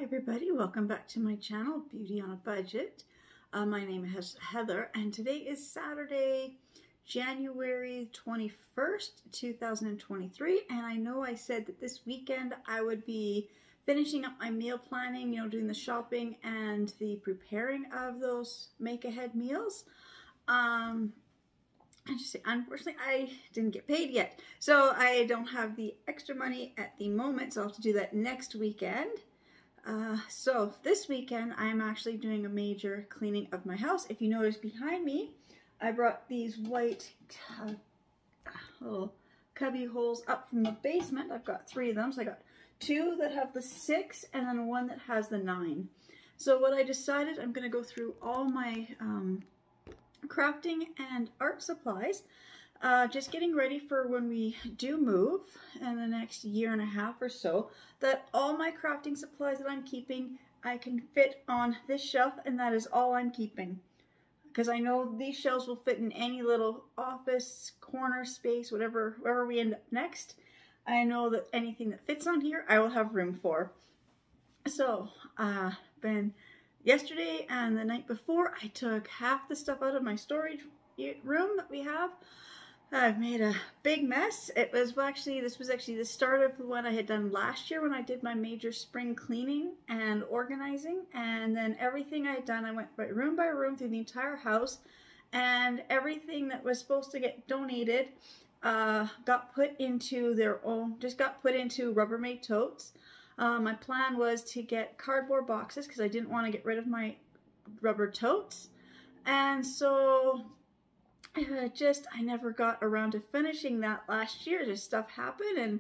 Hi everybody, welcome back to my channel, Beauty on a Budget. My name is Heather and today is Saturday, January 21st, 2023, and I know I said that this weekend I would be finishing up my meal planning, doing the shopping and the preparing of those make-ahead meals. Unfortunately, I didn't get paid yet, so I don't have the extra money at the moment, so I'll have to do that next weekend. So this weekend I'm actually doing a major cleaning of my house. If you notice behind me, I brought these white little cubby holes up from the basement. I've got 3 of them, so I got 2 that have the 6 and then 1 that has the 9. So what I decided, I'm going to go through all my crafting and art supplies, just getting ready for when we do move in the next year and a half or so, that all my crafting supplies that I'm keeping, I can fit on this shelf, and that is all I'm keeping. Because I know these shelves will fit in any little office, corner space, wherever we end up next. I know that anything that fits on here, I will have room for. So, yesterday and the night before, I took half the stuff out of my storage room that we have. I've made a big mess. This was actually the start of what I had done last year when I did my major spring cleaning and organizing. And then everything I had done, I went room by room through the entire house, and everything that was supposed to get donated got put into Rubbermaid totes. My plan was to get cardboard boxes because I didn't want to get rid of my rubber totes. And so I never got around to finishing that last year. Just stuff happened,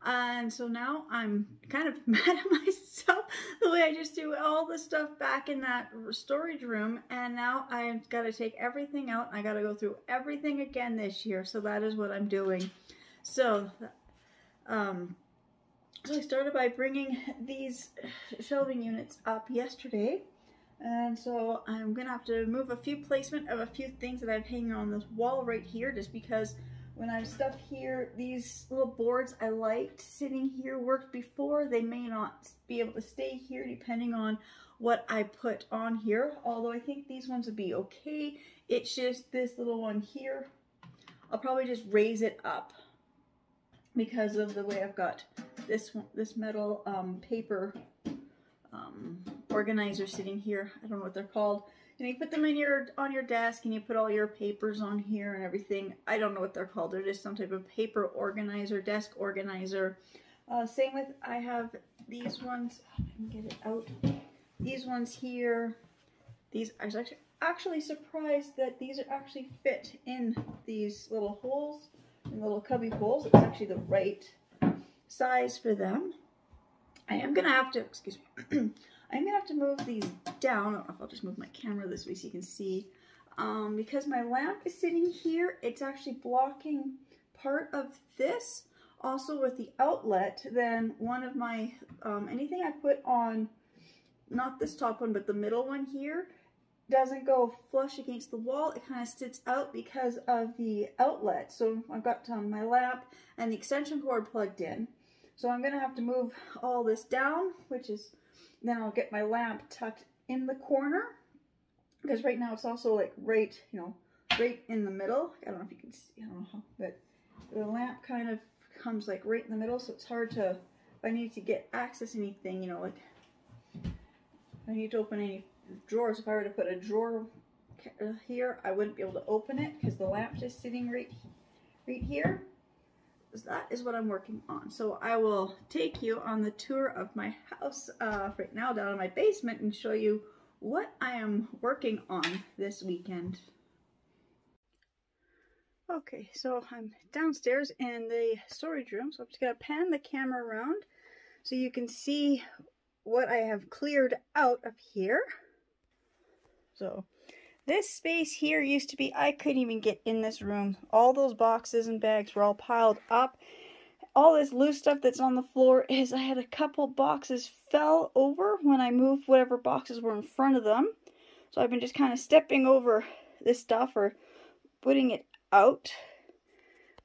and so now I'm kind of mad at myself the way I just threw all the stuff back in that storage room, and now I've got to take everything out. I got to go through everything again this year, so that is what I'm doing. So I started by bringing these shelving units up yesterday. And so I'm going to have to move a few placement of a few things that I'm hanging on this wall right here, just because when I stuff here, these little boards I liked sitting here worked before. They may not be able to stay here depending on what I put on here, although I think these ones would be okay. It's just this little one here. I'll probably just raise it up because of the way I've got this metal paper organizer sitting here. I don't know what they're called. And you put them on your desk, and you put all your papers on here and everything. I don't know what they're called. They're just some type of paper organizer, desk organizer. Same with, I have these ones. I can get it out. These ones here. I was actually surprised that these are actually fit in these little holes, in little cubby holes. It's actually the right size for them. I am gonna have to, excuse me, I'm gonna have to move these down. I don't know if I'll just move my camera this way so you can see. Because my lamp is sitting here, it's actually blocking part of this. Also with the outlet, then one of my, anything I put on, not this top one, but the middle one here, doesn't go flush against the wall. It kind of sits out because of the outlet. So I've got my lamp and the extension cord plugged in. So I'm going to have to move all this down, then I'll get my lamp tucked in the corner, because right now it's also like right in the middle. I don't know if you can see, I don't know how, but the lamp kind of comes like right in the middle, so it's hard to, if I need to access anything, like if I need to open any drawers, if I were to put a drawer here, I wouldn't be able to open it because the lamp's just sitting right here. That is what I'm working on. So I will take you on the tour of my house right now down in my basement and show you what I am working on this weekend. Okay, so I'm downstairs in the storage room, so I'm just going to pan the camera around so you can see what I have cleared out of here. So this space here used to be, I couldn't even get in this room. All those boxes and bags were all piled up. All this loose stuff that's on the floor is, I had a couple boxes fell over when I moved whatever boxes were in front of them. So I've been just kind of stepping over this stuff or putting it out.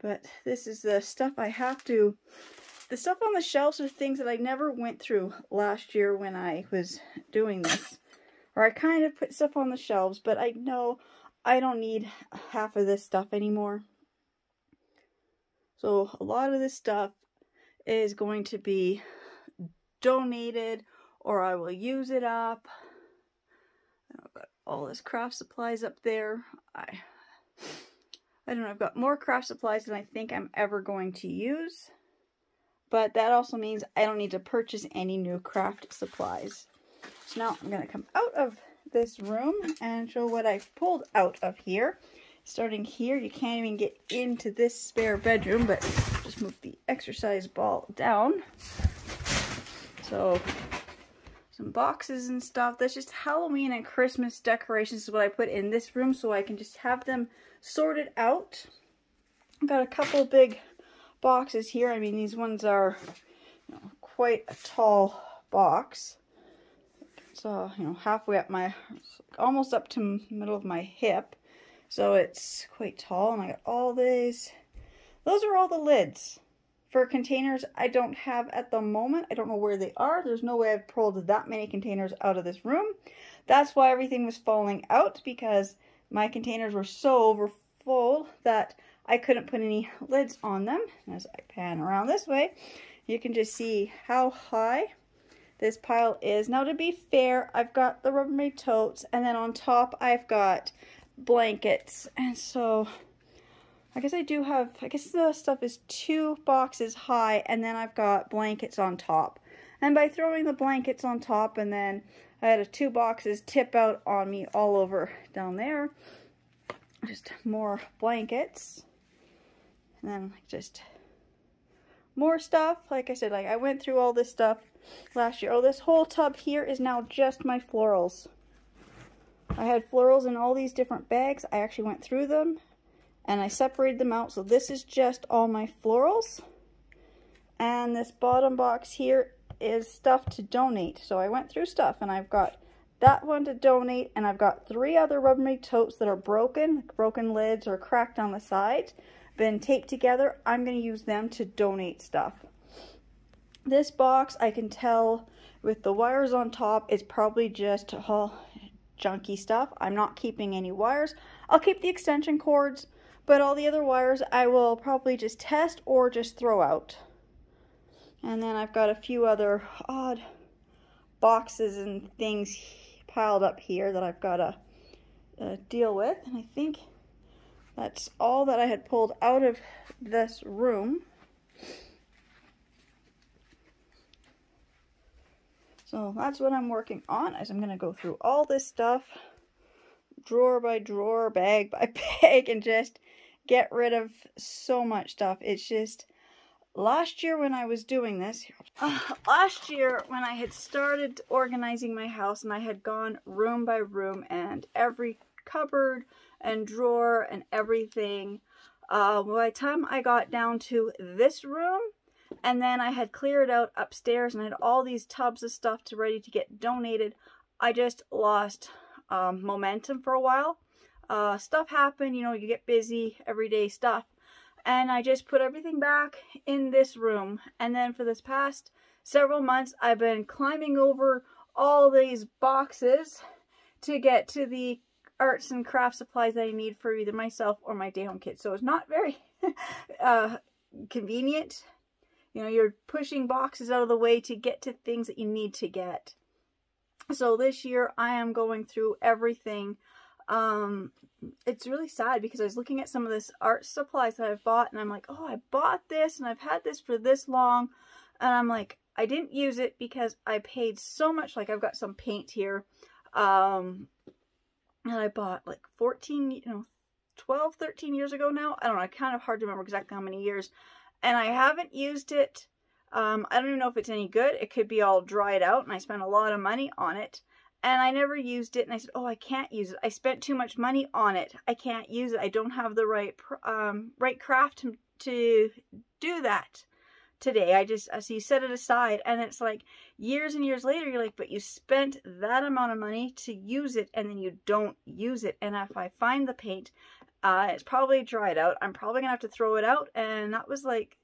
But this is the stuff I have to the stuff on the shelves are things that I never went through last year when I was doing this. Or I kind of put stuff on the shelves, but I know I don't need half of this stuff anymore. So a lot of this stuff is going to be donated, or I will use it up. I've got all this craft supplies up there. I don't know, I've got more craft supplies than I think I'm ever going to use. But that also means I don't need to purchase any new craft supplies. So now I'm going to come out of this room and show what I've pulled out of here. Starting here, you can't even get into this spare bedroom, but just move the exercise ball down. So, some boxes and stuff. That's just Halloween and Christmas decorations is what I put in this room so I can just have them sorted out. I've got a couple big boxes here. I mean, these ones are, you know, quite a tall box. So, you know, halfway up my, almost up to the middle of my hip. So it's quite tall, and I got all these. Those are all the lids for containers I don't have at the moment. I don't know where they are. There's no way I've pulled that many containers out of this room. That's why everything was falling out, because my containers were so overfull that I couldn't put any lids on them. As I pan around this way, you can just see how high this pile is. Now, to be fair, I've got the Rubbermaid totes, and then on top I've got blankets. And so I guess I do have, I guess the stuff is 2 boxes high, and then I've got blankets on top. And by throwing the blankets on top, and then I had 2 boxes tip out on me all over down there. Just more blankets. And then just more stuff. Like I said, like I went through all this stuff last year. Oh, this whole tub here is now just my florals. I had florals in all these different bags. I actually went through them and I separated them out. So this is just all my florals. And this bottom box here is stuff to donate. So I went through stuff, and I've got that one to donate, and I've got 3 other Rubbermaid totes that are broken, like broken lids or cracked on the sides, been taped together. I'm going to use them to donate stuff. This box, I can tell with the wires on top, is probably just all junky stuff. I'm not keeping any wires. I'll keep the extension cords, but all the other wires I will probably just test or just throw out. And then I've got a few other odd boxes and things piled up here that I've got to deal with. And I think that's all that I had pulled out of this room. So that's what I'm working on, as I'm going to go through all this stuff, drawer by drawer, bag by bag, and just get rid of so much stuff. It's just, last year when I was doing this, last year when I had started organizing my house and I had gone room by room and every cupboard and drawer and everything, by the time I got down to this room, and then I had cleared out upstairs and I had all these tubs of stuff ready to get donated, I just lost momentum for a while. Stuff happened, you know, you get busy, everyday stuff. And I just put everything back in this room. And then for this past several months, I've been climbing over all these boxes to get to the arts and craft supplies that I need for either myself or my day-home kids. So it's not very convenient. You know, you're pushing boxes out of the way to get to things that you need to get. So this year I am going through everything. It's really sad because I was looking at some of this art supplies that I've bought, and I'm like, oh, I bought this and I've had this for this long, and I'm like, I didn't use it because I paid so much. Like, I've got some paint here and I bought like 12, 13 years ago now. I don't know, kind of hard to remember exactly how many years, and I haven't used it. I don't even know if it's any good. It could be all dried out, and I spent a lot of money on it. And I never used it, and I said, oh, I can't use it. I spent too much money on it. I can't use it. I don't have the right craft to do that today. So you set it aside, and it's like years and years later, you're like, but you spent that amount of money to use it, and then you don't use it. And if I find the paint, it's probably dried out. I'm probably going to have to throw it out, and that was like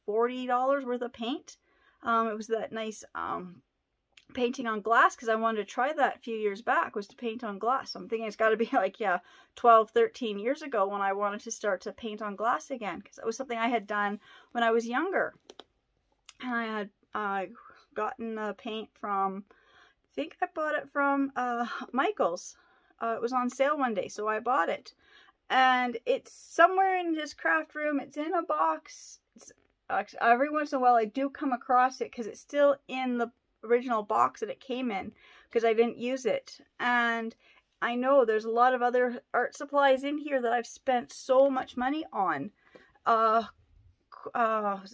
$40 worth of paint. It was that nice painting on glass, because I wanted to try that a few years back, was to paint on glass. So I'm thinking it's got to be like, yeah, 12, 13 years ago when I wanted to start to paint on glass again, because it was something I had done when I was younger. And I had gotten the paint from, I think I bought it from Michael's. It was on sale one day, so I bought it. And it's somewhere in his craft room. It's in a box. It's, every once in a while I do come across it, because it's still in the original box that it came in, because I didn't use it. And I know there's a lot of other art supplies in here that I've spent so much money on. Was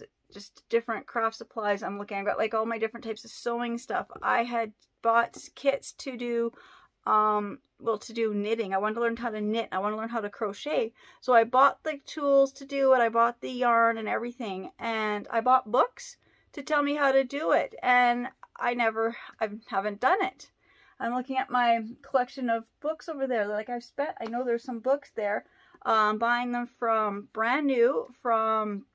it just different craft supplies I'm looking at? I've got like all my different types of sewing stuff. I had bought kits to do well, to do knitting. I wanted to learn how to knit. I want to learn how to crochet. So I bought the tools to do it. I bought the yarn and everything, and I bought books to tell me how to do it. And I haven't done it. I'm looking at my collection of books over there. Like I know there's some books there. Buying them from brand new from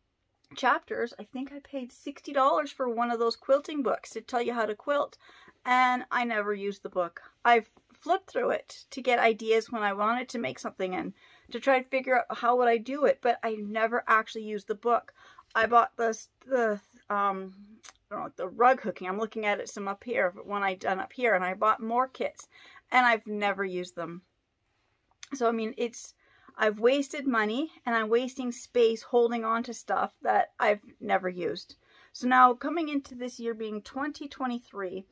Chapters. I think I paid $60 for one of those quilting books to tell you how to quilt. And I never used the book. I've flipped through it to get ideas when I wanted to make something and to try to figure out how would I do it, but I never actually used the book. I bought the rug hooking. I'm looking at it some up here, one I done up here, and I bought more kits, and I've never used them. So I mean, I've wasted money, and I'm wasting space holding on to stuff that I've never used. So now, coming into this year being 2023,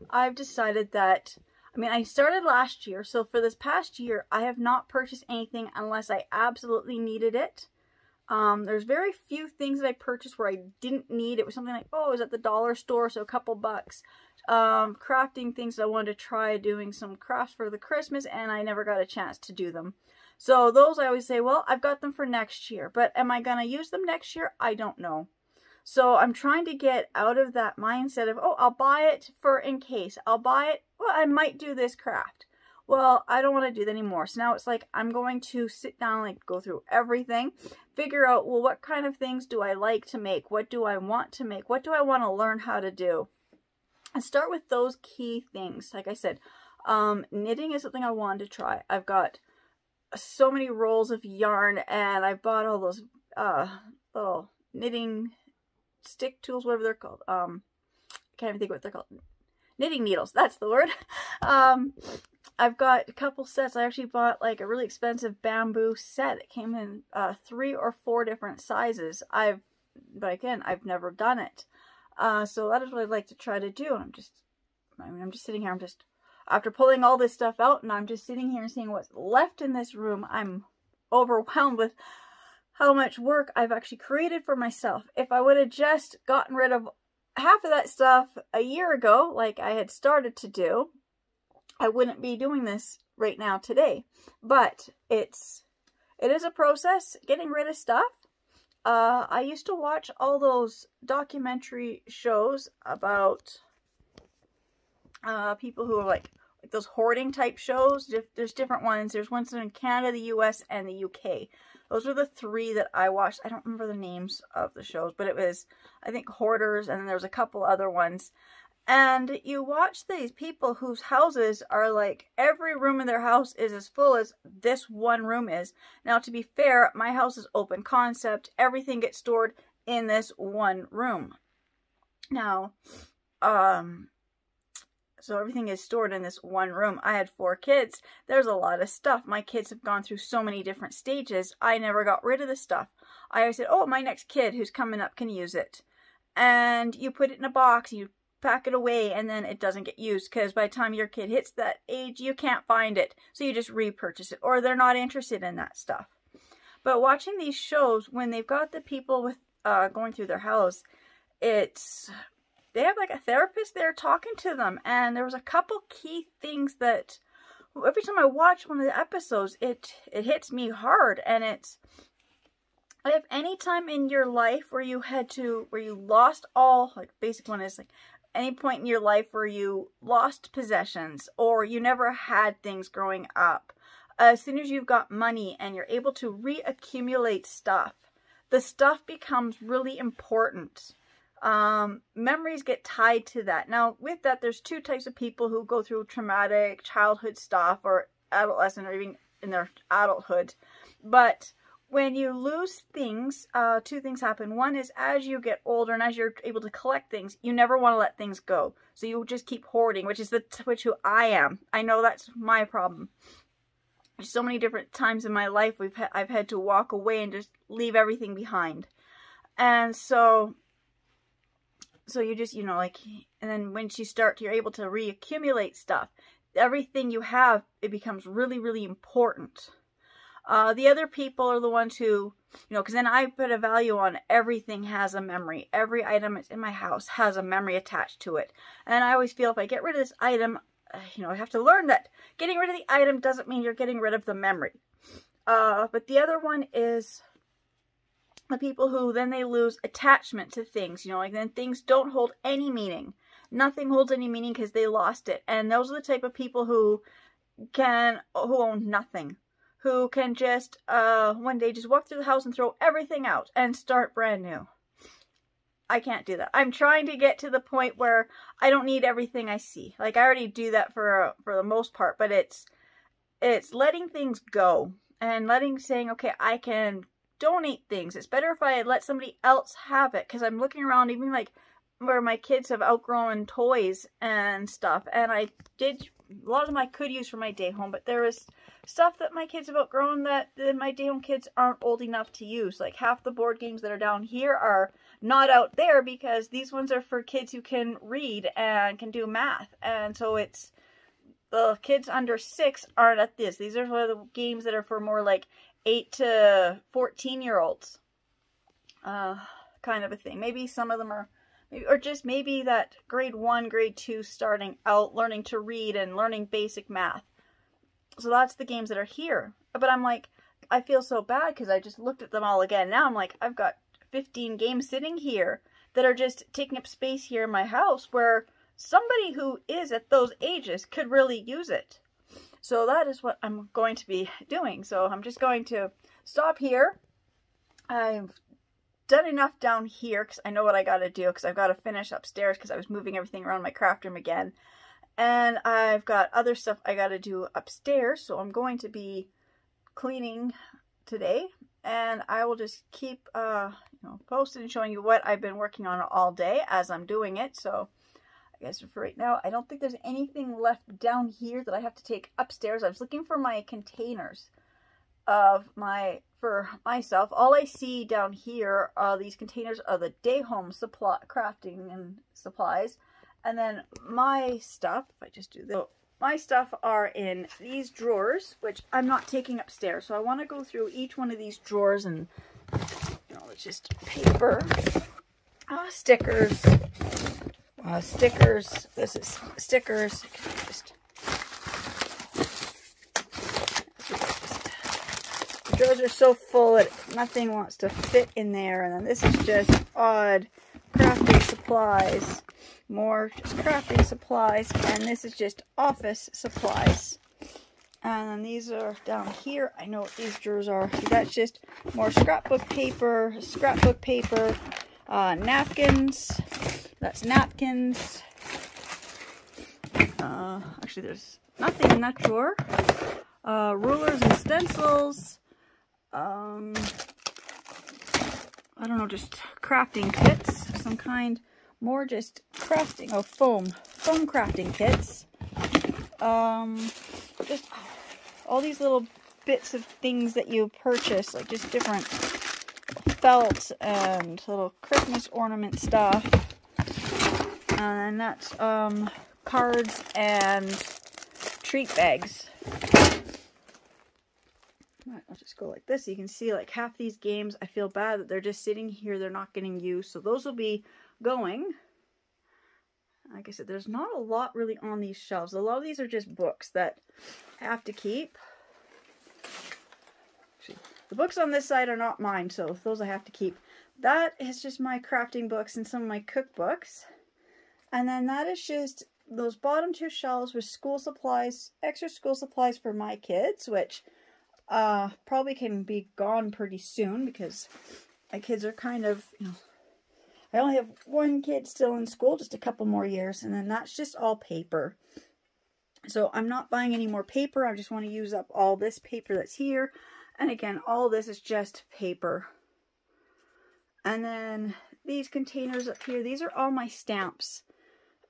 I've decided that, I mean, I started last year, so for this past year, I have not purchased anything unless I absolutely needed it. There's very few things that I purchased where I didn't need. It was something like, oh, it was at the dollar store, so a couple bucks. Crafting things that I wanted to try, doing some crafts for the Christmas, and I never got a chance to do them. So those I always say, well, I've got them for next year, but am I going to use them next year? I don't know. So I'm trying to get out of that mindset of, oh, I'll buy it for in case. I'll buy it, well, I might do this craft. Well, I don't want to do that anymore. So now it's like I'm going to sit down, like go through everything, figure out, well, what kind of things do I like to make? What do I want to make? What do I want to learn how to do? And start with those key things. Like I said, knitting is something I wanted to try. I've got so many rolls of yarn, and I bought all those little knitting stick tools, whatever they're called. I can't even think what they're called. Knitting needles, that's the word. I've got a couple sets. I actually bought like a really expensive bamboo set. It came in 3 or 4 different sizes. But again, I've never done it. So that is what I'd like to try to do. And I'm just sitting here. After pulling all this stuff out, and I'm just sitting here and seeing what's left in this room, I'm overwhelmed with how much work I've actually created for myself. If I would have just gotten rid of half of that stuff a year ago, like I had started to do, I wouldn't be doing this right now today. But it is a process, getting rid of stuff. I used to watch all those documentary shows about people who are like those hoarding type shows. There's different ones. There's ones in Canada, the US, and the UK. Those were the 3 that I watched. I don't remember the names of the shows, but it was, I think, Hoarders, and then there was a couple other ones. And you watch these people whose houses are like, every room in their house is as full as this one room is. Now, to be fair, my house is open concept. Everything gets stored in this one room. Now, so everything is stored in this one room. I had 4 kids. There's a lot of stuff. My kids have gone through so many different stages. I never got rid of the stuff. I always said, oh, my next kid who's coming up can use it. And you put it in a box, you pack it away, and then it doesn't get used, because by the time your kid hits that age, you can't find it. So you just repurchase it, or they're not interested in that stuff. But watching these shows, when they've got the people with going through their house, they have like a therapist there talking to them. And there was a couple key things that every time I watch one of the episodes, it hits me hard. And it's, if any time in your life where you lost all, like basic one is like any point in your life where you lost possessions, or you never had things growing up, as soon as you've got money and you're able to reaccumulate stuff, the stuff becomes really important. Memories get tied to that. Now, with that, there's two types of people who go through traumatic childhood stuff or adolescent or even in their adulthood. But when you lose things, two things happen. One is as you get older and as you're able to collect things, you never want to let things go. So you just keep hoarding, which is who I am. I know that's my problem. There's so many different times in my life I've had to walk away and just leave everything behind. And so you just, you know, like, and then once you start, you're able to reaccumulate stuff. Everything you have, it becomes really, really important. The other people are the ones who, you know, because then I put a value on everything has a memory. Every item in my house has a memory attached to it. And I always feel if I get rid of this item, you know, I have to learn that getting rid of the item doesn't mean you're getting rid of the memory. But the other one is the people who then they lose attachment to things, you know, like then things don't hold any meaning. Nothing holds any meaning because they lost it. And those are the type of people who own nothing. Who can just, one day just walk through the house and throw everything out and start brand new. I can't do that. I'm trying to get to the point where I don't need everything I see. Like, I already do that for the most part, but it's letting things go and saying, okay, I can donate things. It's better if I let somebody else have it, because I'm looking around even like where my kids have outgrown toys and stuff, and a lot of them I could use for my day home, but there is stuff that my kids have outgrown that my day home kids aren't old enough to use. Like half the board games that are down here are not out there because these ones are for kids who can read and can do math. And so it's the kids under 6 aren't at this. These are the games that are for more like 8 to 14-year-olds. Kind of a thing. Maybe some of them are, or just maybe that grade 1, grade 2 starting out learning to read and learning basic math. So that's the games that are here. But I'm like, I feel so bad because I just looked at them all again. Now I'm like, I've got 15 games sitting here that are just taking up space here in my house where somebody who is at those ages could really use it. So that is what I'm going to be doing. So I'm just going to stop here. I've done enough down here because I know what I got to do, because I've got to finish upstairs because I was moving everything around my craft room again. And I've got other stuff I got to do upstairs, so I'm going to be cleaning today. And I will just keep posted and showing you what I've been working on all day as I'm doing it. So I guess for right now, I don't think there's anything left down here that I have to take upstairs. I was looking for my containers for myself. All I see down here are these containers are the day home supply crafting and supplies. And then my stuff, if I just do this, my stuff are in these drawers, which I'm not taking upstairs. So I want to go through each one of these drawers and, you know, it's just paper, stickers, this is stickers. The drawers are so full that nothing wants to fit in there. And then this is just odd crafting supplies. More just crafting supplies, and this is just office supplies. And then these are down here. I know what these drawers are. So that's just more scrapbook paper, napkins. That's napkins. Actually, there's nothing in that drawer. Rulers and stencils. I don't know, just crafting kits of some kind. More just crafting, foam crafting kits. Just all these little bits of things that you purchase, like just different felt and little Christmas ornament stuff. And that's cards and treat bags. I'll just go like this. You can see like half these games, I feel bad that they're just sitting here. They're not getting used. So those will be going. Like I said, there's not a lot really on these shelves. A lot of these are just books that I have to keep. Actually, the books on this side are not mine, so those I have to keep. That is just my crafting books and some of my cookbooks. And then that is just those bottom 2 shelves with school supplies, extra school supplies for my kids, which probably can be gone pretty soon because My kids are kind of, you know, I only have one kid still in school, just a couple more years, and then that's just all paper. So I'm not buying any more paper. I just want to use up all this paper that's here. And again, all this is just paper. And then these containers up here, these are all my stamps.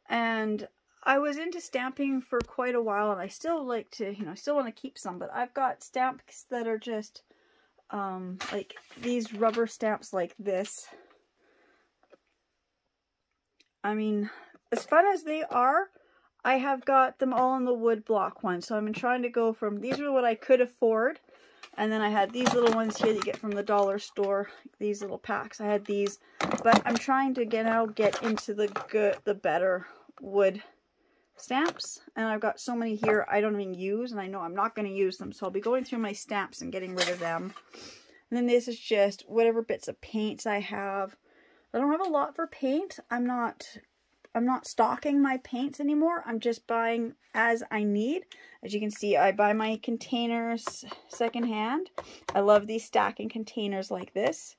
And I was into stamping for quite a while, and I still like to, you know, I still want to keep some, but I've got stamps that are just like these rubber stamps like this. I mean, as fun as they are, I have got them all in the wood block one. So I've been trying to go from, these are what I could afford. And then I had these little ones here that you get from the dollar store. These little packs. I had these. But I'm trying to get into the better wood stamps. And I've got so many here I don't even use. And I know I'm not going to use them. So I'll be going through my stamps and getting rid of them. And then this is just whatever bits of paints I have. I don't have a lot for paint. I'm not stocking my paints anymore. I'm just buying as I need. As you can see, I buy my containers secondhand. I love these stacking containers like this.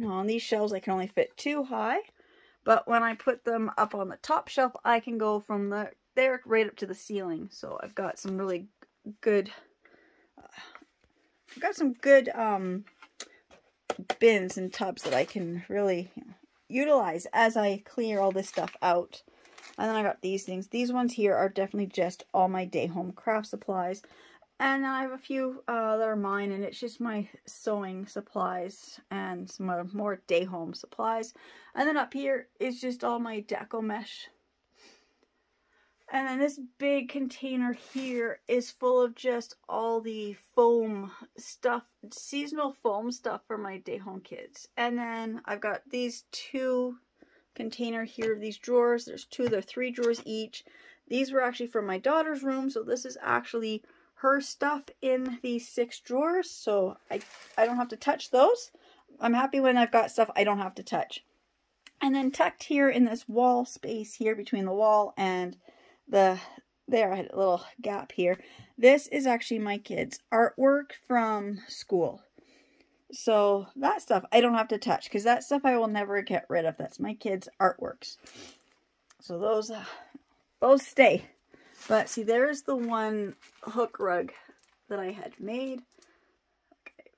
Now on these shelves I can only fit 2 high, but when I put them up on the top shelf, I can go from there right up to the ceiling. So I've got some really good, bins and tubs that I can really, you know, utilize as I clear all this stuff out. And then I got these things. These ones here are definitely just all my day home craft supplies. And then I have a few that are mine, and it's just my sewing supplies and some more day home supplies. And then up here is just all my deco mesh. And then this big container here is full of just all the foam stuff, seasonal foam stuff for my day home kids. And then I've got these 2 container here, these drawers. There's 3 drawers each. These were actually from my daughter's room, so this is actually her stuff in these 6 drawers. So I don't have to touch those. I'm happy when I've got stuff I don't have to touch. And then tucked here in this wall space here between the wall and there I had a little gap here. This is actually my kids' artwork from school. So that stuff I don't have to touch because that stuff I will never get rid of. That's my kids' artworks. So those stay. But see, there's the one hook rug that I had made. Okay.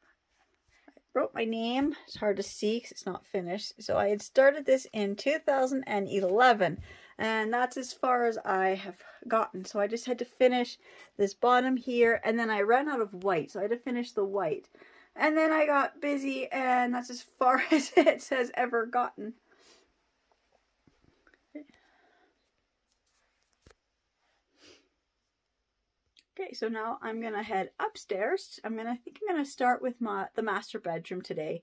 I wrote my name. It's hard to see because it's not finished. So I had started this in 2011. And that's as far as I have gotten. So I just had to finish this bottom here. And then I ran out of white. So I had to finish the white. And then I got busy. And that's as far as it has ever gotten. Okay, so now I'm going to head upstairs. I think I'm going to start with the master bedroom today.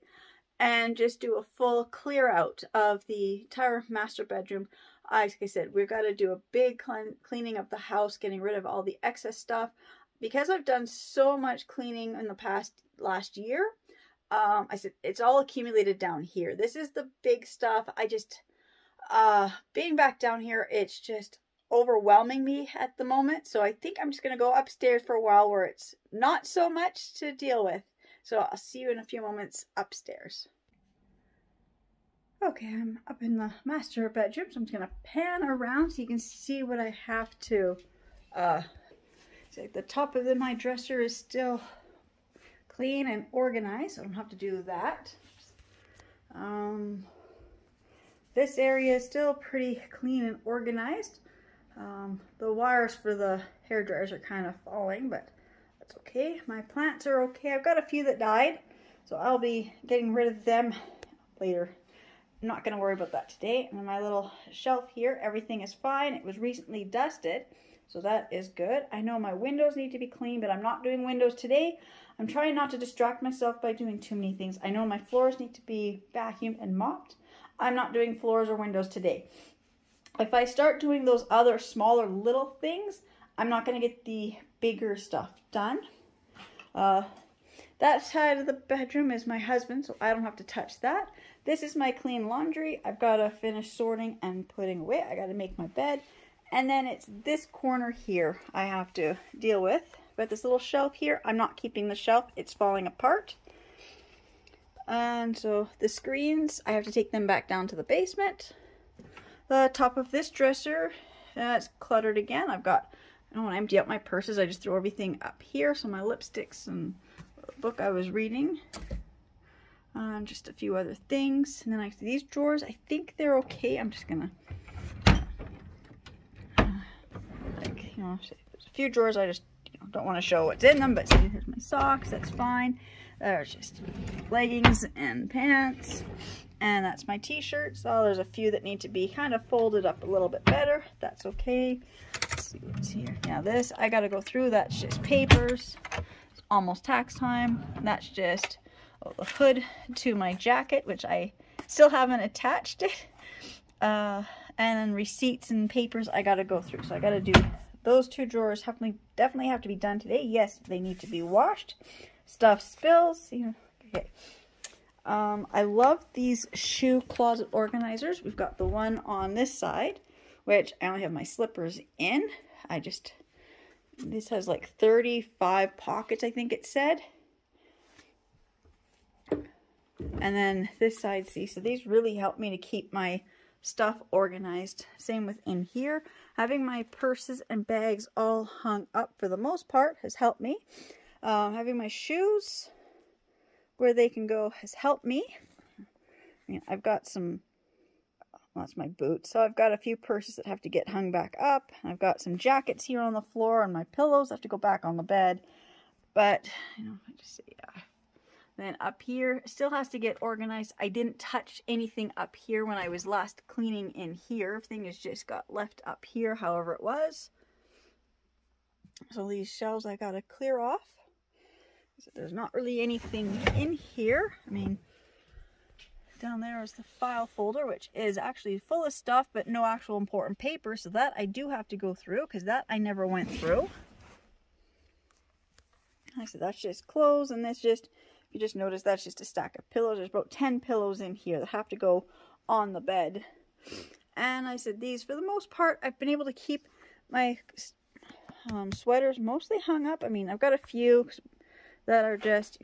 And just do a full clear out of the entire master bedroom. Like I said, we've got to do a big cleaning of the house, getting rid of all the excess stuff. Because I've done so much cleaning in the last year, I said it's all accumulated down here. This is the big stuff. I just, being back down here, it's just overwhelming me at the moment. So I think I'm just going to go upstairs for a while where it's not so much to deal with. So I'll see you in a few moments upstairs. Okay, I'm up in the master bedroom, so I'm just going to pan around so you can see what I have to. See, the top of my dresser is still clean and organized, so I don't have to do that. This area is still pretty clean and organized. The wires for the hair dryers are kind of falling, but that's okay. My plants are okay. I've got a few that died, so I'll be getting rid of them later. I'm not going to worry about that today. And my little shelf here, everything is fine. It was recently dusted, so that is good. I know my windows need to be clean, but I'm not doing windows today. I'm trying not to distract myself by doing too many things. I know my floors need to be vacuumed and mopped. I'm not doing floors or windows today. If I start doing those other smaller little things, I'm not going to get the bigger stuff done. That side of the bedroom is my husband, so I don't have to touch that. This is my clean laundry. I've got to finish sorting and putting away. I got to make my bed. And then it's this corner here I have to deal with. But this little shelf here, I'm not keeping the shelf. It's falling apart. And so the screens, I have to take them back down to the basement. The top of this dresser, it's cluttered again. I don't want to empty out my purses. I just throw everything up here. So my lipsticks and the book I was reading. Just a few other things. And then these drawers, I think they're okay. I'm just gonna, there's a few drawers I just don't want to show what's in them, but see, here's my socks, that's fine. There's just leggings and pants, and that's my t-shirts. So there's a few that need to be kind of folded up a little bit better. That's okay. Let's see what's here. Now this, I gotta go through. That's just papers. It's almost tax time. That's just the hood to my jacket, which I still haven't attached it. And then receipts and papers I gotta go through. So I gotta do those two drawers. Definitely have to be done today. Yes, they need to be washed. Stuff spills. Okay. I love these shoe closet organizers. We've got the one on this side, which I only have my slippers in. This has like 35 pockets, I think it said. And then this side, see, so these really help me to keep my stuff organized. Same with in here. Having my purses and bags all hung up for the most part has helped me. Having my shoes where they can go has helped me. I've got some, well, that's my boots. So I've got a few purses that have to get hung back up. I've got some jackets here on the floor, and my pillows have to go back on the bed. But, I just say, yeah. Then up here, still has to get organized. I didn't touch anything up here when I was last cleaning in here. Everything has just got left up here, however it was. So these shelves I gotta clear off. So there's not really anything in here. Down there is the file folder, which is actually full of stuff, but no actual important paper. So that I do have to go through, because that I never went through. Like I said, that's just clothes, and this just, you just notice that's just a stack of pillows. There's about 10 pillows in here that have to go on the bed. And I said these, for the most part, I've been able to keep my sweaters mostly hung up. I've got a few that are just,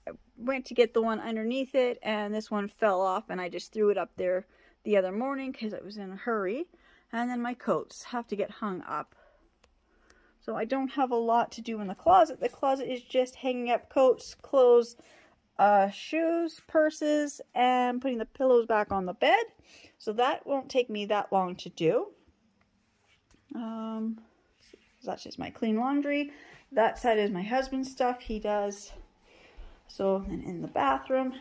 I went to get the one underneath it, and this one fell off, and I just threw it up there the other morning because I was in a hurry. And then my coats have to get hung up. So I don't have a lot to do in the closet. The closet is just hanging up coats, clothes, shoes, purses, and putting the pillows back on the bed. So that won't take me that long to do. That's just my clean laundry. That side is my husband's stuff he does. So then in the bathroom,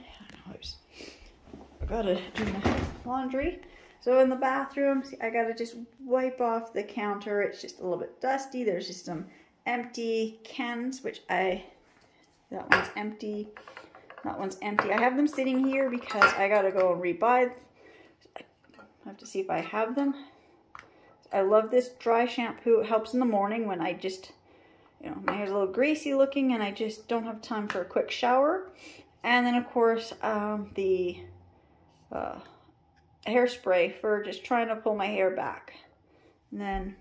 I gotta do my laundry. So in the bathroom, see, I gotta just wipe off the counter. It's just a little bit dusty. There's just some empty cans, which that one's empty. That one's empty. I have them sitting here because I gotta go and rebuy. I have to see if I have them. I love this dry shampoo. It helps in the morning when I just, my hair's a little greasy looking and I just don't have time for a quick shower. And then of course, the hairspray for just trying to pull my hair back. And then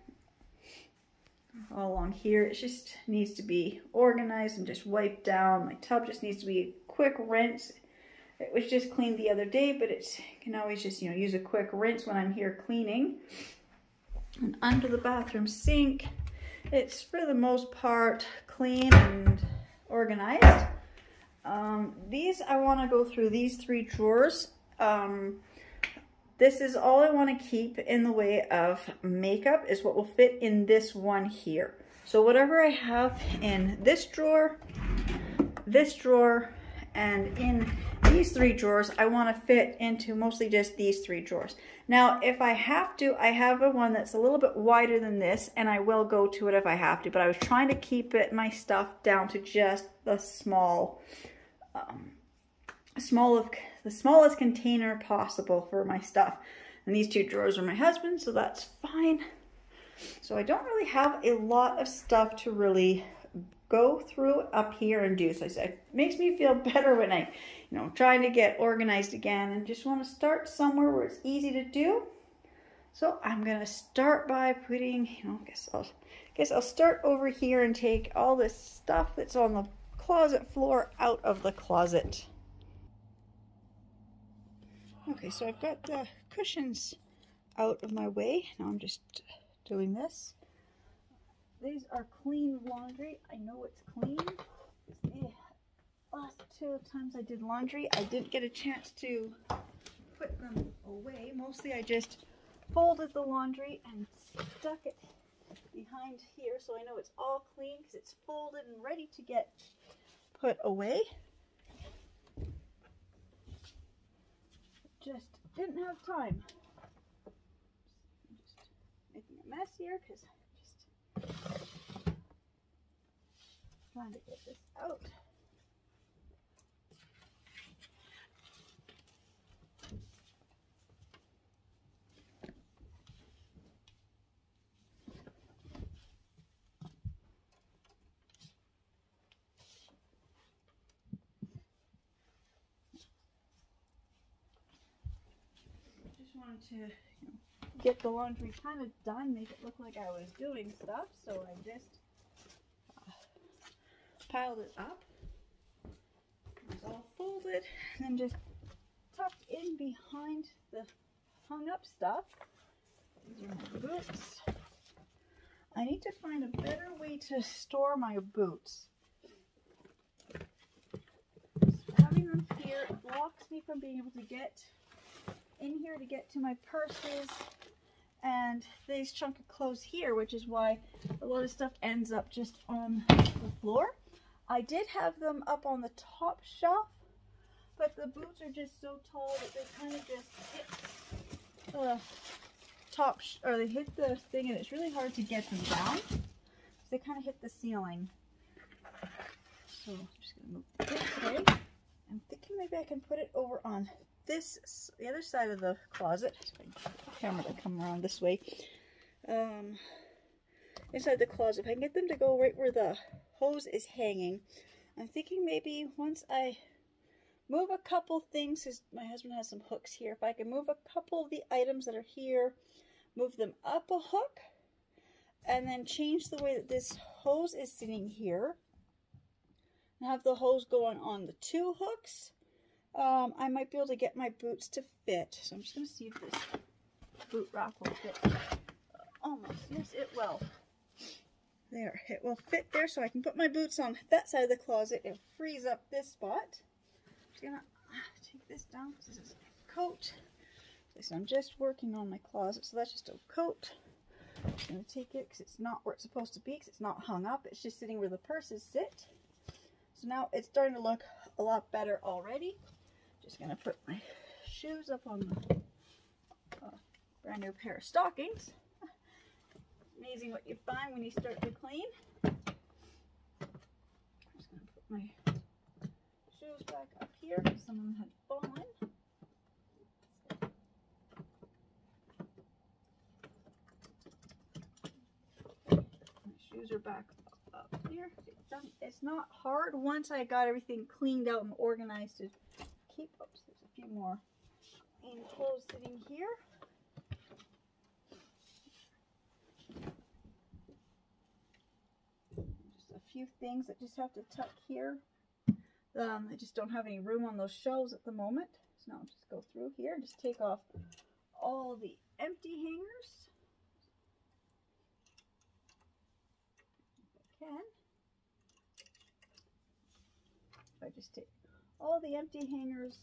all along here, it just needs to be organized and just wiped down. My tub just needs to be a quick rinse. It was just cleaned the other day, but you can always just, use a quick rinse when I'm here cleaning. And under the bathroom sink, it's for the most part clean and organized. These, I want to go through these 3 drawers. This is all I want to keep in the way of makeup is what will fit in this one here. So whatever I have in this drawer, and in these 3 drawers, I want to fit into mostly just these 3 drawers. Now, if I have to, I have a one that's a little bit wider than this, and I will go to it if I have to, but I was trying to keep my stuff down to just the smallest container possible for my stuff. And these 2 drawers are my husband's, so that's fine. So I don't really have a lot of stuff to really go through up here and do. So it makes me feel better when I, trying to get organized again and just want to start somewhere where it's easy to do. So I'm going to start by putting, I guess I'll start over here and take all this stuff that's on the closet floor out of the closet. Okay, so I've got the cushions out of my way. Now I'm just doing this. These are clean laundry. I know it's clean. The last 2 times I did laundry, I didn't get a chance to put them away. Mostly I just folded the laundry and stuck it behind here so I know it's all clean because it's folded and ready to get put away. Just didn't have time. I'm just making a mess here because I'm just trying to get this out. Wanted to get the laundry kind of done, make it look like I was doing stuff, so I just piled it up. It was all folded and then just tucked in behind the hung up stuff. These are my boots. I need to find a better way to store my boots. Having them here blocks me from being able to get in here to get to my purses and these chunk of clothes here, which is why a lot of stuff ends up just on the floor. I did have them up on the top shelf, but the boots are just so tall that they kind of just hit the top, or they hit the thing, and it's really hard to get them down. So they kind of hit the ceiling. So I'm just gonna move this way. I'm thinking maybe I can put it over on this, the other side of the closet. The camera to come around this way. Inside the closet, if I can get them to go right where the hose is hanging. I'm thinking maybe once I move a couple things, because my husband has some hooks here, if I can move a couple of the items that are here, move them up a hook, and then change the way that this hose is sitting here, and have the hose going on the 2 hooks. I might be able to get my boots to fit. So I'm just going to see if this boot rack will fit. Almost. Yes, it will. There. It will fit there, so I can put my boots on that side of the closet and freeze up this spot. I'm just going to take this down because this is a coat. So I'm just working on my closet, so that's just a coat. I'm just going to take it because it's not where it's supposed to be, because it's not hung up. It's just sitting where the purses sit. So now it's starting to look a lot better already. Just gonna put my shoes up on the brand new pair of stockings. Amazing what you find when you start to clean. I'm just gonna put my shoes back up here because some of them had fallen. My shoes are back up here. It's not hard once I got everything cleaned out and organized to keep. Oops, there's a few more clothes sitting here. Just a few things that just have to tuck here. I just don't have any room on those shelves at the moment. So now I'll just go through here and just take off all the empty hangers. If I can. I just take all the empty hangers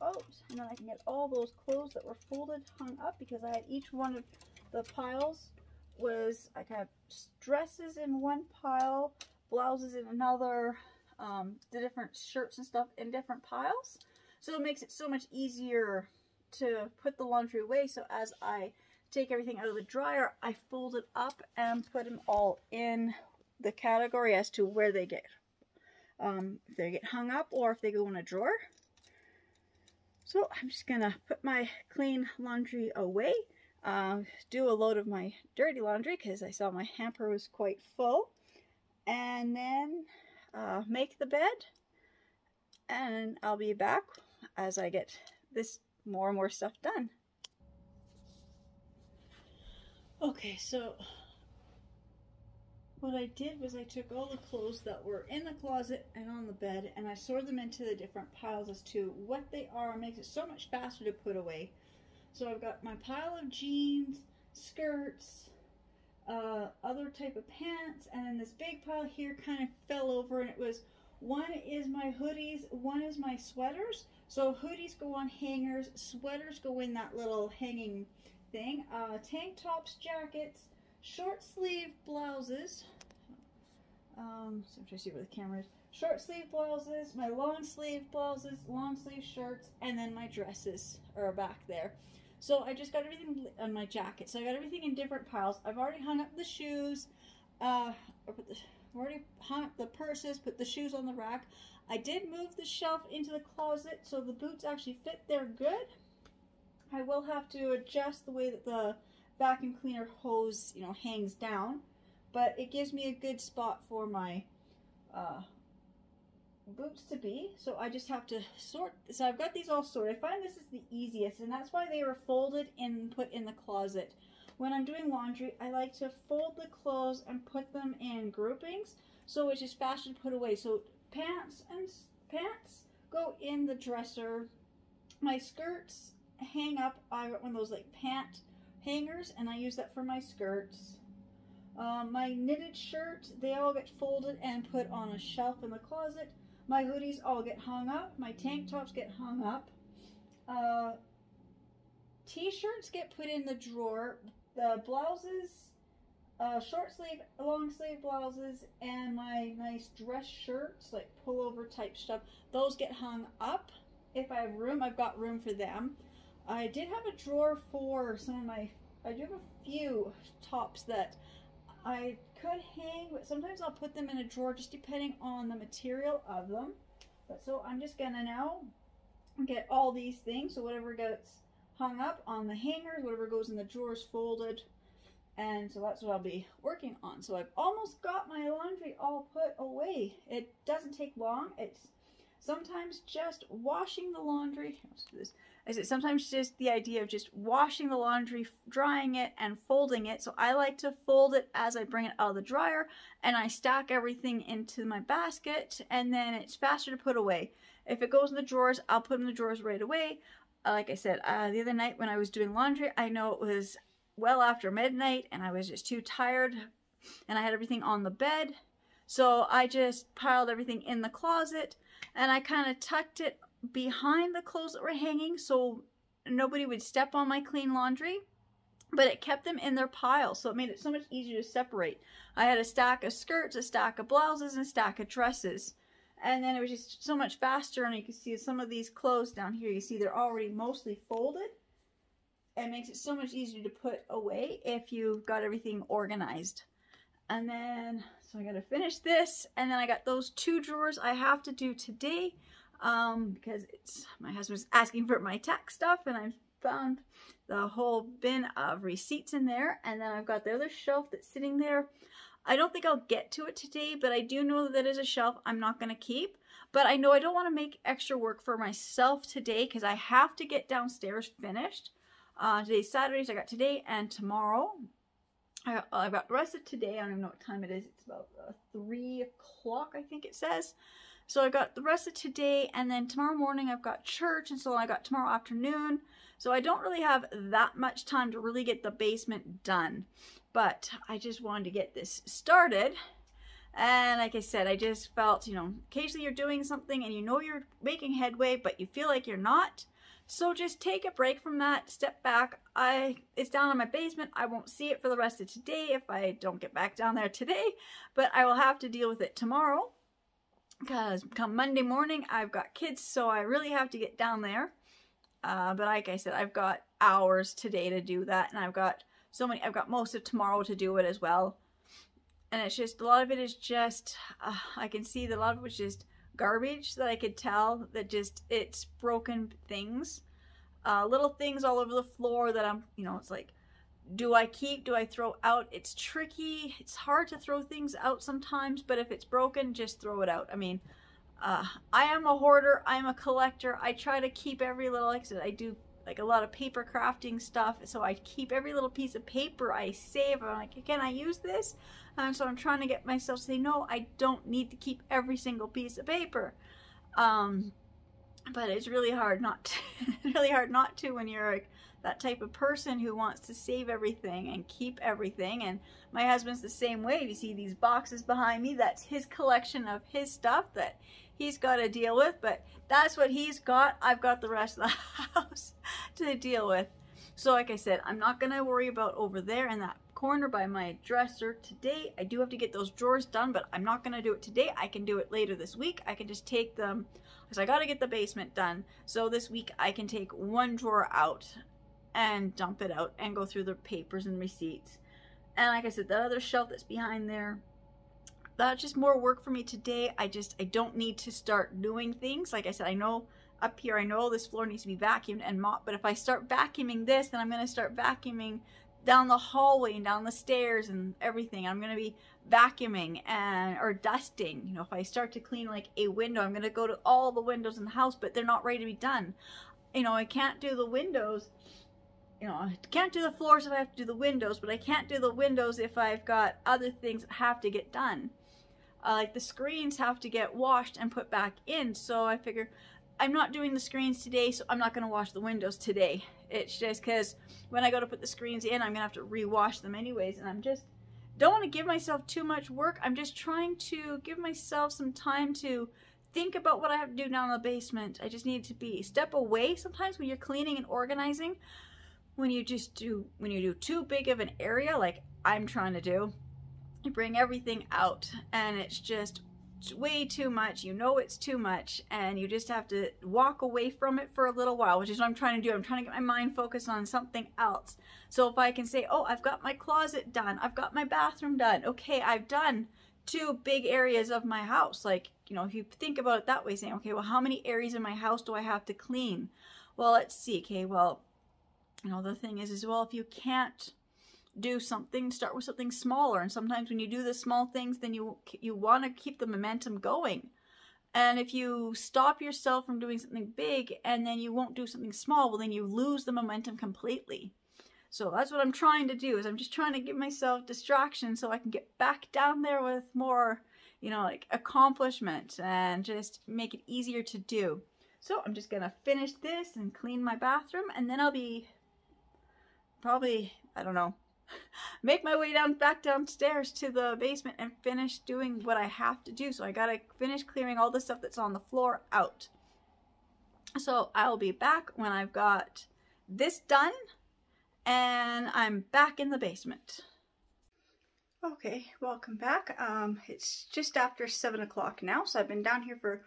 out, and then I can get all those clothes that were folded hung up, because I had each one of the piles was, I have dresses in one pile, blouses in another, the different shirts and stuff in different piles. So it makes it so much easier to put the laundry away. So as I take everything out of the dryer, I fold it up and put them all in the category as to where they get if they get hung up or if they go in a drawer. So I'm just gonna put my clean laundry away, do a load of my dirty laundry because I saw my hamper was quite full, and then make the bed, and I'll be back as I get this more and more stuff done. Okay, so what I did was I took all the clothes that were in the closet and on the bed, and I sorted them into the different piles as to what they are. It makes it so much faster to put away. So I've got my pile of jeans, skirts, other type of pants, and then this big pile here kind of fell over, and it was, one is my hoodies, one is my sweaters. So hoodies go on hangers, sweaters go in that little hanging thing, tank tops, jackets, short sleeve blouses, so I'm trying to see where the camera is, short sleeve blouses, my long sleeve blouses, long sleeve shirts, and then my dresses are back there. So I just got everything on my jacket. So I got everything in different piles. I've already hung up the shoes. I've already hung up the purses, put the shoes on the rack. I did move the shelf into the closet so the boots actually fit there good. I will have to adjust the way that the vacuum cleaner hose, you know, hangs down. But it gives me a good spot for my boots to be, so I just have to sort. So I've got these all sorted. I find this is the easiest, and that's why they were folded and put in the closet. When I'm doing laundry, I like to fold the clothes and put them in groupings, so it's just faster to put away. So pants go in the dresser. My skirts hang up. I got one of those like pant hangers, and I use that for my skirts. My knitted shirts, they all get folded and put on a shelf in the closet. My hoodies all get hung up. My tank tops get hung up. T-shirts get put in the drawer. The blouses, short sleeve, long sleeve blouses, and my nice dress shirts, like pullover type stuff, those get hung up. If I have room, I've got room for them. I did have a drawer for some of my, I do have a few tops that I could hang, but sometimes I'll put them in a drawer just depending on the material of them. But so I'm just gonna now get all these things, so whatever gets hung up on the hangers, whatever goes in the drawers folded, and so that's what I'll be working on. So I've almost got my laundry all put away. It doesn't take long. It's sometimes just washing the laundry. Let's do this. I said sometimes just the idea of just washing the laundry, drying it, and folding it. So I like to fold it as I bring it out of the dryer, and I stack everything into my basket, and then it's faster to put away. If it goes in the drawers, I'll put them in the drawers right away. Like I said, the other night when I was doing laundry, I know it was well after midnight, and I was just too tired, and I had everything on the bed. So I just piled everything in the closet, and I kind of tucked it behind the clothes that were hanging so nobody would step on my clean laundry, but it kept them in their pile, so it made it so much easier to separate. I had a stack of skirts, a stack of blouses, and a stack of dresses, and then it was just so much faster. And you can see some of these clothes down here, you see they're already mostly folded. It makes it so much easier to put away if you've got everything organized. And then, so I gotta finish this, and then I got those two drawers I have to do today. Because it's my husband's asking for my tax stuff, and I found the whole bin of receipts in there, and then I've got the other shelf that's sitting there. I don't think I'll get to it today, but I do know that is a shelf I'm not going to keep. But I know I don't want to make extra work for myself today because I have to get downstairs finished. Today's Saturday, so I got today and tomorrow. I've got the rest of today. I don't even know what time it is. It's about 3 o'clock, I think it says. So I got the rest of today, and then tomorrow morning I've got church, and so I got tomorrow afternoon. So I don't really have that much time to really get the basement done. But I just wanted to get this started. And like I said, I just felt, you know, occasionally you're doing something and you know you're making headway, but you feel like you're not. So just take a break from that, step back. It's down in my basement. I won't see it for the rest of today if I don't get back down there today, but I will have to deal with it tomorrow. Because come Monday morning, I've got kids, so I really have to get down there. But like I said, I've got hours today to do that, and I've got most of tomorrow to do it as well. And it's just, a lot of it is just, I can see that a lot of it was just garbage that I could tell that just, it's broken things. Little things all over the floor that I'm, you know, it's like, do I keep, do I throw out? It's tricky. It's hard to throw things out sometimes, but if it's broken, just throw it out. I mean, I am a hoarder. I'm a collector. I try to keep every little, like I said, like a lot of paper crafting stuff. So I keep every little piece of paper I save. I'm like, can I use this? And so I'm trying to get myself to say, no, I don't need to keep every single piece of paper. But it's really hard not to, really hard not to when you're like that type of person who wants to save everything and keep everything. And my husband's the same way. You see these boxes behind me, that's his collection of his stuff that he's got to deal with, but that's what he's got. I've got the rest of the house to deal with. So like I said, I'm not going to worry about over there in that corner by my dresser today. I do have to get those drawers done, but I'm not going to do it today. I can do it later this week. I can just take them, because I got to get the basement done. So this week I can take one drawer out and dump it out and go through the papers and receipts. And like I said, the other shelf that's behind there, that's just more work for me today. I don't need to start doing things. Like I said, I know up here, I know this floor needs to be vacuumed and mopped, but if I start vacuuming this, then I'm going to start vacuuming down the hallway and down the stairs and everything. I'm going to be vacuuming or dusting. You know, if I start to clean like a window, I'm going to go to all the windows in the house, but they're not ready to be done. You know, I can't do the windows. You know, I can't do the floors if I have to do the windows, but I can't do the windows if I've got other things that have to get done. Like the screens have to get washed and put back in, so I figure I'm not doing the screens today, so I'm not going to wash the windows today. It's just because when I go to put the screens in, I'm going to have to re-wash them anyways, and I'm just don't want to give myself too much work. I'm just trying to give myself some time to think about what I have to do down in the basement. I just need to step away sometimes when you're cleaning and organizing. When you do too big of an area like I'm trying to do, you bring everything out and it's just way too much. You know it's too much and you just have to walk away from it for a little while, which is what I'm trying to do. I'm trying to get my mind focused on something else. So if I can say, oh, I've got my closet done, I've got my bathroom done, okay, I've done 2 big areas of my house. Like, you know, if you think about it that way, saying, okay, well, how many areas in my house do I have to clean? Well, let's see. Okay, well, you know, the thing is, well, if you can't do something, start with something smaller. And sometimes when you do the small things, then you want to keep the momentum going. And if you stop yourself from doing something big and then you won't do something small, well, then you lose the momentum completely. So that's what I'm trying to do, is I'm just trying to give myself distraction so I can get back down there with more, you know, like accomplishment and just make it easier to do. So I'm just going to finish this and clean my bathroom, and then I'll be probably, I don't know, make my way back downstairs to the basement and finish doing what I have to do. So I gotta finish clearing all the stuff that's on the floor out. So I'll be back when I've got this done and I'm back in the basement. Okay, welcome back. It's just after 7 o'clock now, so I've been down here for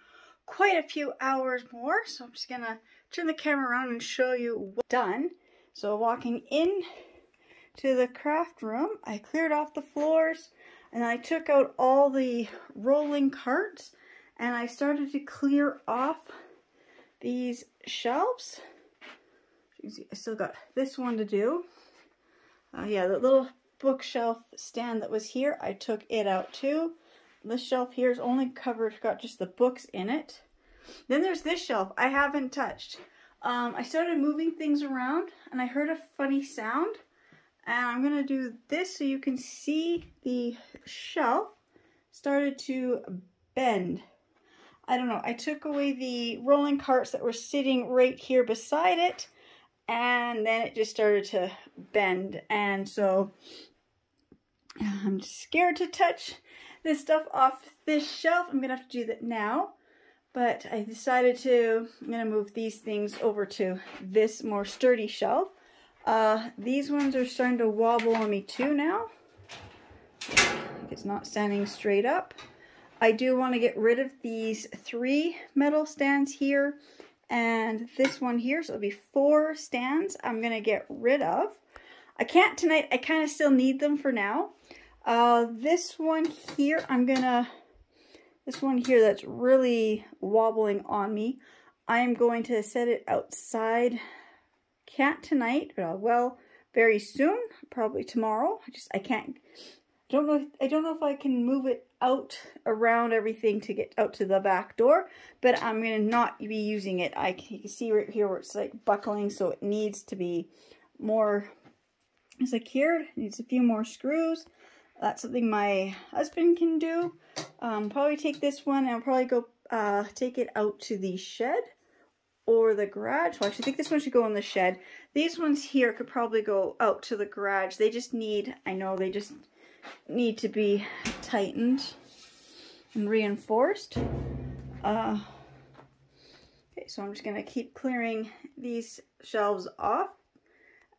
quite a few hours more. So I'm just gonna turn the camera around and show you what's done. So walking in to the craft room, I cleared off the floors and I took out all the rolling carts and I started to clear off these shelves. You can see I still got this one to do. Yeah, the little bookshelf stand that was here, I took it out too. This shelf here is only covered, got just the books in it. Then there's this shelf I haven't touched. I started moving things around and I heard a funny sound, and I'm going to do this so you can see the shelf started to bend. I don't know, I took away the rolling carts that were sitting right here beside it, and then it just started to bend, and so I'm scared to touch this stuff off this shelf. I'm going to have to do that now. But I decided I'm going to move these things over to this more sturdy shelf. These ones are starting to wobble on me too now. It's not standing straight up. I do want to get rid of these 3 metal stands here and this one here. So it'll be 4 stands I'm going to get rid of. I can't tonight. I kind of still need them for now. This one here, this one here that's really wobbling on me, I'm going to set it outside. Can't tonight, but I will very soon, probably tomorrow. I can't I don't know if I can move it out around everything to get out to the back door, but I'm going to not be using it. You can see right here where it's like buckling, so it needs to be more secured. It needs a few more screws. That's something my husband can do. Probably take this one and I'll probably go take it out to the shed or the garage. Well, actually, I think this one should go in the shed. These ones here could probably go out to the garage. They just need, I know they just need to be tightened and reinforced. Okay, so I'm just going to keep clearing these shelves off.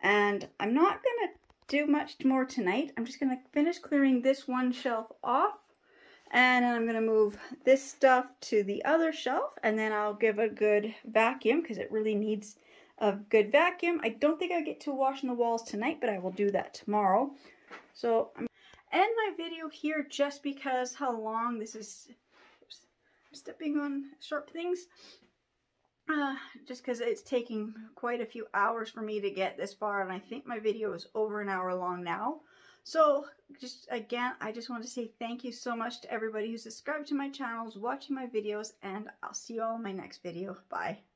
And I'm not going to do much more tonight. I'm just going to finish clearing this one shelf off. And then I'm going to move this stuff to the other shelf, and then I'll give a good vacuum because it really needs a good vacuum. I don't think I'll get to washing the walls tonight, but I will do that tomorrow. So I'm going to end my video here just because how long this is. Oops, I'm stepping on sharp things. Just because it's taking quite a few hours for me to get this far, and I think my video is over an hour long now. So, just again, I just want to say thank you so much to everybody who subscribed to my channels, watching my videos, and I'll see you all in my next video. Bye.